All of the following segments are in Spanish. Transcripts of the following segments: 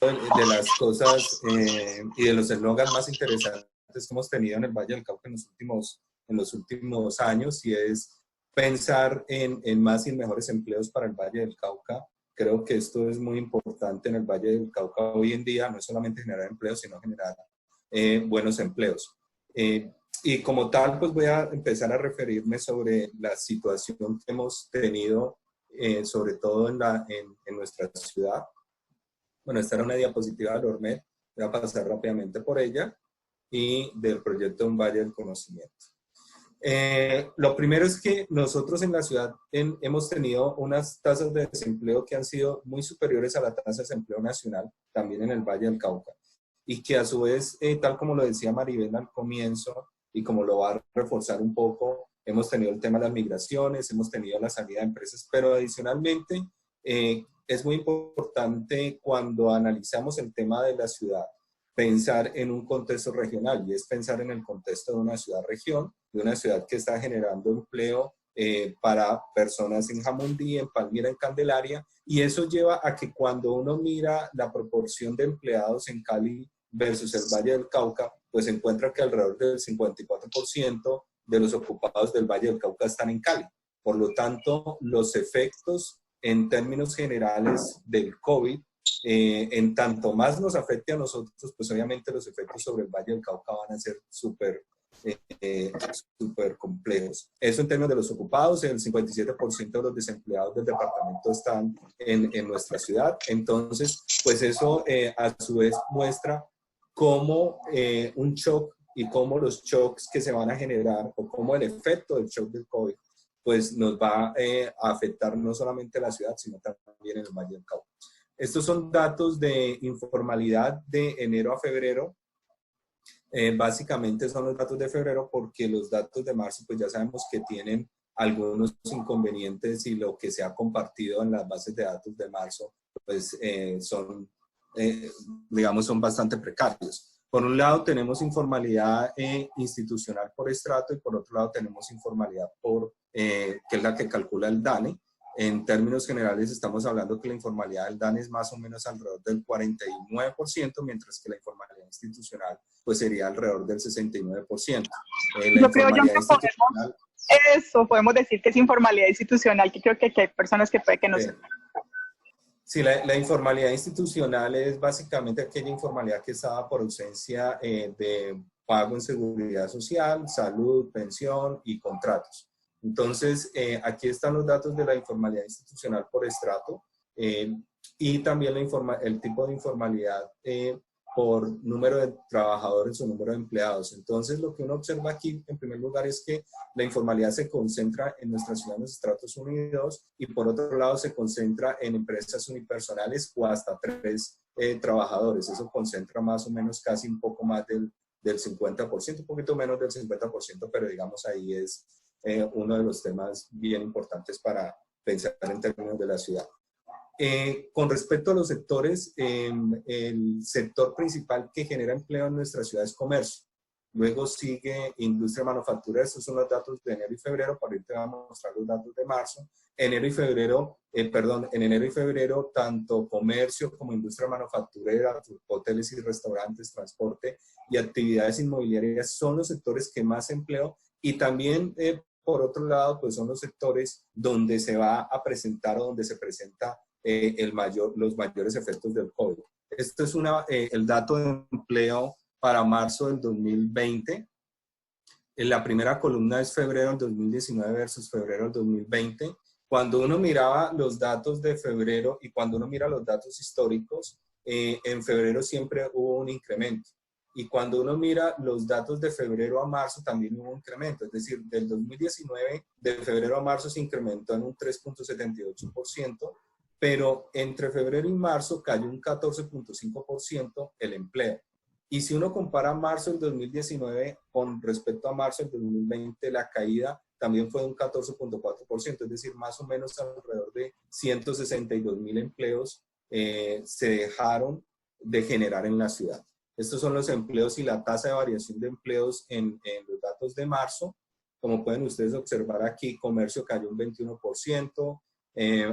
de las cosas y de los eslogans más interesantes que hemos tenido en el Valle del Cauca en los últimos años, y es pensar en más y mejores empleos para el Valle del Cauca. Creo que esto es muy importante en el Valle del Cauca hoy en día, no es solamente generar empleos, sino generar buenos empleos. Y como tal, pues voy a empezar a referirme sobre la situación que hemos tenido, sobre todo en nuestra ciudad. Bueno, esta era una diapositiva de Lormet, voy a pasar rápidamente por ella, y del proyecto Un Valle del Conocimiento. Lo primero es que nosotros en la ciudad hemos tenido unas tasas de desempleo que han sido muy superiores a la tasa de desempleo nacional, también en el Valle del Cauca, y que a su vez, tal como lo decía Maribel al comienzo, y como lo va a reforzar un poco, hemos tenido el tema de las migraciones, hemos tenido la salida de empresas, pero adicionalmente es muy importante cuando analizamos el tema de la ciudad, pensar en un contexto regional, y es pensar en el contexto de una ciudad-región, de una ciudad que está generando empleo para personas en Jamundí, en Palmira, en Candelaria, y eso lleva a que cuando uno mira la proporción de empleados en Cali versus el Valle del Cauca, pues se encuentra que alrededor del 54% de los ocupados del Valle del Cauca están en Cali. Por lo tanto, los efectos en términos generales del COVID, en tanto más nos afecte a nosotros, pues obviamente los efectos sobre el Valle del Cauca van a ser súper complejos. Eso en términos de los ocupados, el 57% de los desempleados del departamento están en nuestra ciudad. Entonces, pues eso a su vez muestra cómo un shock y cómo los shocks que se van a generar, o cómo el efecto del shock del COVID, pues nos va a afectar no solamente a la ciudad, sino también en el Valle del Cauca. Estos son datos de informalidad de enero a febrero. Básicamente son los datos de febrero, porque los datos de marzo pues ya sabemos que tienen algunos inconvenientes, y lo que se ha compartido en las bases de datos de marzo pues digamos, son bastante precarios. Por un lado tenemos informalidad institucional por estrato, y por otro lado tenemos informalidad que es la que calcula el DANE. En términos generales estamos hablando que la informalidad del DANE es más o menos alrededor del 49%, mientras que la informalidad institucional pues sería alrededor del 69%. Yo creo, John, que podemos decir que es informalidad institucional, que creo que hay personas que puede que no sepan. Sí, la informalidad institucional es básicamente aquella informalidad que estaba por ausencia de pago en seguridad social, salud, pensión y contratos. Entonces, aquí están los datos de la informalidad institucional por estrato, y también el tipo de informalidad por número de trabajadores o número de empleados. Entonces, lo que uno observa aquí, en primer lugar, es que la informalidad se concentra en nuestra ciudad, en los estratos 1 y 2, y por otro lado se concentra en empresas unipersonales o hasta 3 trabajadores. Eso concentra más o menos casi un poco más del 50%, un poquito menos del 50%, pero digamos ahí es uno de los temas bien importantes para pensar en términos de la ciudad. Con respecto a los sectores, el sector principal que genera empleo en nuestra ciudad es comercio. Luego sigue industria manufacturera. Estos son los datos de enero y febrero. Para ahorita vamos a mostrar los datos de marzo. En enero y febrero, tanto comercio como industria manufacturera, hoteles y restaurantes, transporte y actividades inmobiliarias son los sectores que más empleo, y también por otro lado, pues son los sectores donde se va a presentar, o donde se presenta los mayores efectos del COVID. Esto es el dato de empleo para marzo del 2020. En la primera columna es febrero del 2019 versus febrero del 2020. Cuando uno miraba los datos de febrero y cuando uno mira los datos históricos, en febrero siempre hubo un incremento. Y cuando uno mira los datos de febrero a marzo, también hubo un incremento. Es decir, del 2019, de febrero a marzo se incrementó en un 3.78%, pero entre febrero y marzo cayó un 14.5% el empleo. Y si uno compara marzo del 2019 con respecto a marzo del 2020, la caída también fue de un 14.4%, es decir, más o menos alrededor de 162.000 empleos se dejaron de generar en la ciudad. Estos son los empleos y la tasa de variación de empleos en los datos de marzo. Como pueden ustedes observar aquí, comercio cayó un 21%,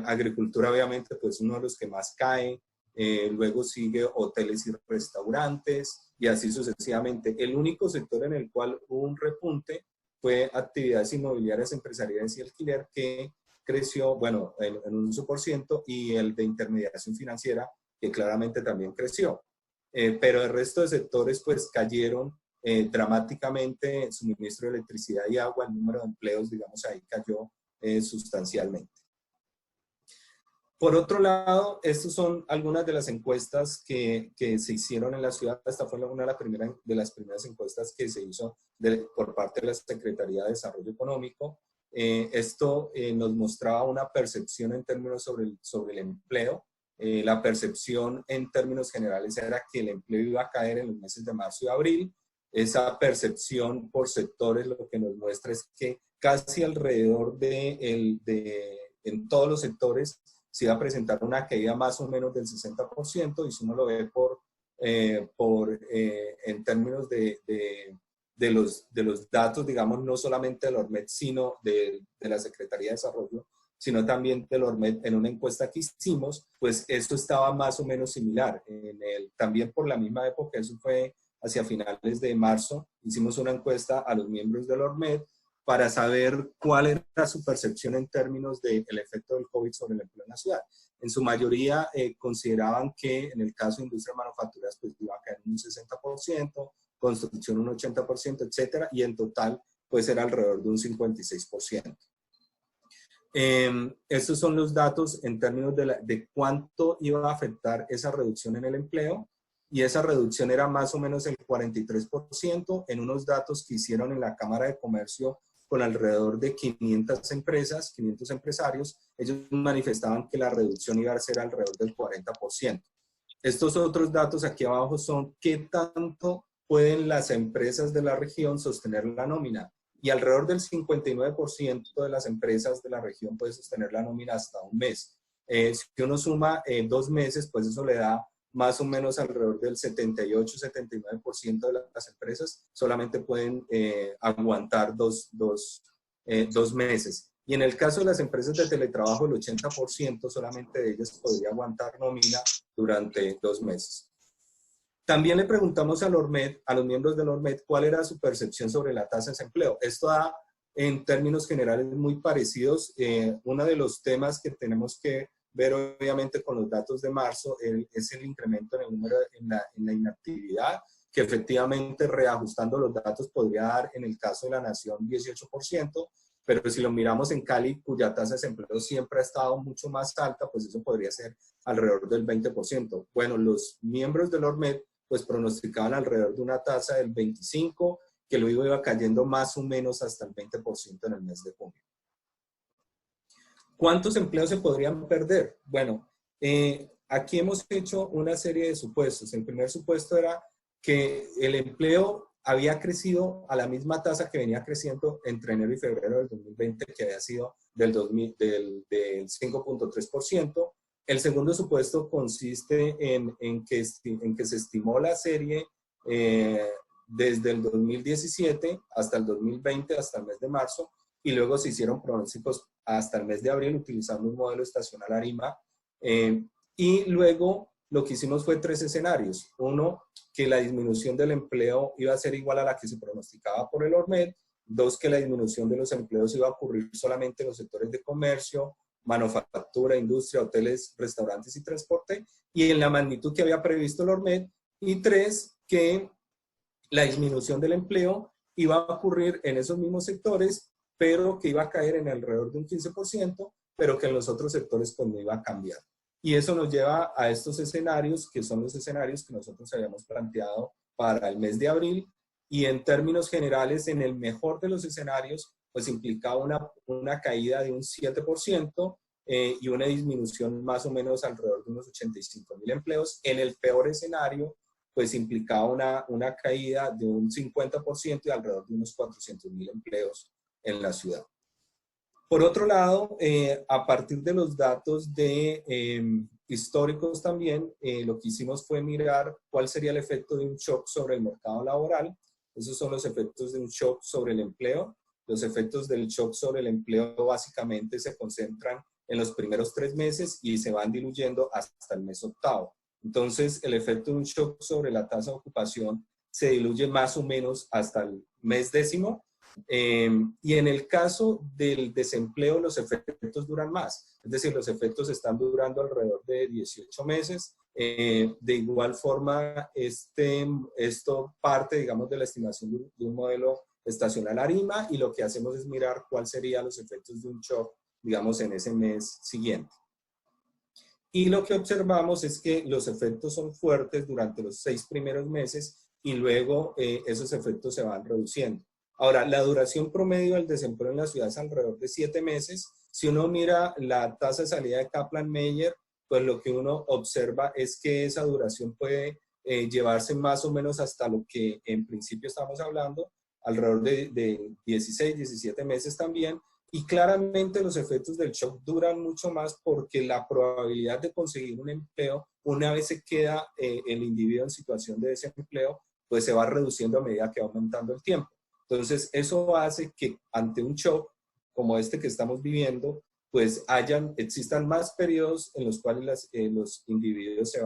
agricultura obviamente pues uno de los que más cae, luego sigue hoteles y restaurantes, y así sucesivamente. El único sector en el cual hubo un repunte fue actividades inmobiliarias, empresariales y alquiler, que creció, bueno, en un 11%, y el de intermediación financiera, que claramente también creció. Pero el resto de sectores pues cayeron dramáticamente. Suministro de electricidad y agua, el número de empleos, digamos, ahí cayó sustancialmente. Por otro lado, estas son algunas de las encuestas que se hicieron en la ciudad. Esta fue una de las primeras encuestas que se hizo por parte de la Secretaría de Desarrollo Económico. Esto nos mostraba una percepción en términos sobre el empleo. La percepción en términos generales era que el empleo iba a caer en los meses de marzo y abril. Esa percepción por sectores lo que nos muestra es que casi alrededor en todos los sectores se iba a presentar una caída más o menos del 60%, y si uno lo ve en términos de los datos, digamos, no solamente del ORMED, sino de la Secretaría de Desarrollo, sino también del ORMED, en una encuesta que hicimos, pues esto estaba más o menos similar. También por la misma época, eso fue hacia finales de marzo, hicimos una encuesta a los miembros del ORMED para saber cuál era su percepción en términos del efecto del COVID sobre el empleo en la ciudad. En su mayoría consideraban que en el caso de industria manufacturas pues iba a caer un 60%, construcción un 80%, etcétera, y en total pues era alrededor de un 56%. Estos son los datos en términos de cuánto iba a afectar esa reducción en el empleo, y esa reducción era más o menos el 43%. En unos datos que hicieron en la Cámara de Comercio con alrededor de 500 empresas, 500 empresarios, ellos manifestaban que la reducción iba a ser alrededor del 40%. Estos otros datos aquí abajo son qué tanto pueden las empresas de la región sostener la nómina, y alrededor del 59% de las empresas de la región puede sostener la nómina hasta un mes. Si uno suma 2 meses, pues eso le da más o menos alrededor del 78-79% de las empresas solamente pueden aguantar dos meses. Y en el caso de las empresas de teletrabajo, el 80% solamente de ellas podría aguantar nómina durante 2 meses. También le preguntamos al ORMED, a los miembros del ORMED, cuál era su percepción sobre la tasa de desempleo. Esto da, en términos generales, muy parecidos. Uno de los temas que tenemos que ver, obviamente, con los datos de marzo es el incremento en el número en la inactividad, que efectivamente, reajustando los datos, podría dar, en el caso de la Nación, 18%, pero si lo miramos en Cali, cuya tasa de desempleo siempre ha estado mucho más alta, pues eso podría ser alrededor del 20%. Bueno, los miembros del ORMED pues pronosticaban alrededor de una tasa del 25%, que luego iba cayendo más o menos hasta el 20% en el mes de junio. ¿Cuántos empleos se podrían perder? Bueno, aquí hemos hecho una serie de supuestos. El primer supuesto era que el empleo había crecido a la misma tasa que venía creciendo entre enero y febrero del 2020, que había sido del 5.3%. El segundo supuesto consiste en que se estimó la serie desde el 2017 hasta el 2020, hasta el mes de marzo, y luego se hicieron pronósticos hasta el mes de abril utilizando un modelo estacional ARIMA. Y luego lo que hicimos fue 3 escenarios. Uno, que la disminución del empleo iba a ser igual a la que se pronosticaba por el ORMED. 2, que la disminución de los empleos iba a ocurrir solamente en los sectores de comercio, manufactura, industria, hoteles, restaurantes y transporte, y en la magnitud que había previsto el ORMED. Y 3, que la disminución del empleo iba a ocurrir en esos mismos sectores, pero que iba a caer en alrededor de un 15%, pero que en los otros sectores pues no iba a cambiar. Y eso nos lleva a estos escenarios, que son los escenarios que nosotros habíamos planteado para el mes de abril, y en términos generales, en el mejor de los escenarios, pues implicaba una caída de un 7% y una disminución más o menos alrededor de unos 85.000 empleos. En el peor escenario, pues implicaba una caída de un 50% y alrededor de unos 400.000 empleos en la ciudad. Por otro lado, a partir de los datos históricos también, lo que hicimos fue mirar cuál sería el efecto de un shock sobre el mercado laboral. Esos son los efectos de un shock sobre el empleo. Los efectos del shock sobre el empleo básicamente se concentran en los primeros 3 meses y se van diluyendo hasta el mes octavo. Entonces, el efecto de un shock sobre la tasa de ocupación se diluye más o menos hasta el mes décimo. Y en el caso del desempleo, los efectos duran más. Es decir, los efectos están durando alrededor de 18 meses. De igual forma, esto parte, digamos, de la estimación de un modelo estacional ARIMA, y lo que hacemos es mirar cuáles serían los efectos de un shock, digamos, en ese mes siguiente. Y lo que observamos es que los efectos son fuertes durante los 6 primeros meses y luego esos efectos se van reduciendo. Ahora, la duración promedio del desempleo en la ciudad es alrededor de 7 meses. Si uno mira la tasa de salida de Kaplan-Meier, pues lo que uno observa es que esa duración puede llevarse más o menos hasta lo que en principio estamos hablando, alrededor de 16, 17 meses también. Y claramente los efectos del shock duran mucho más porque la probabilidad de conseguir un empleo, una vez se queda el individuo en situación de desempleo, pues se va reduciendo a medida que va aumentando el tiempo. Entonces, eso hace que ante un shock como este que estamos viviendo, pues existan más periodos en los cuales los individuos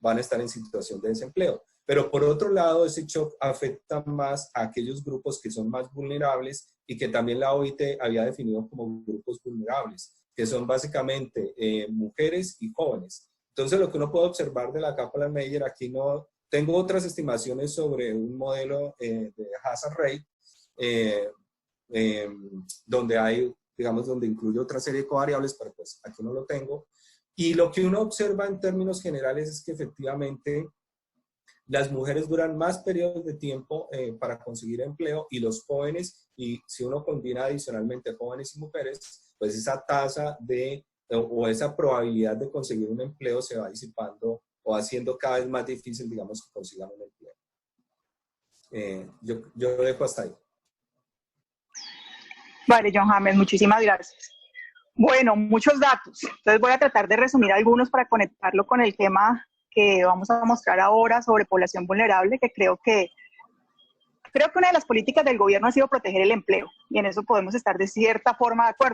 van a estar en situación de desempleo. Pero por otro lado, ese shock afecta más a aquellos grupos que son más vulnerables y que también la OIT había definido como grupos vulnerables, que son básicamente mujeres y jóvenes. Entonces, lo que uno puede observar de la Kaplan-Meier, aquí no tengo otras estimaciones sobre un modelo de hazard rate, donde hay, digamos, donde incluye otra serie de covariables, pero pues aquí no lo tengo. Y lo que uno observa en términos generales es que efectivamente las mujeres duran más periodos de tiempo para conseguir empleo, y los jóvenes, y si uno combina adicionalmente jóvenes y mujeres, pues esa tasa o esa probabilidad de conseguir un empleo se va disipando o haciendo cada vez más difícil, digamos, que consigan un empleo. Yo dejo hasta ahí. Vale, John James, muchísimas gracias. Bueno, muchos datos. Entonces voy a tratar de resumir algunos para conectarlo con el tema que vamos a mostrar ahora sobre población vulnerable, que creo que una de las políticas del gobierno ha sido proteger el empleo, y en eso podemos estar de cierta forma de acuerdo.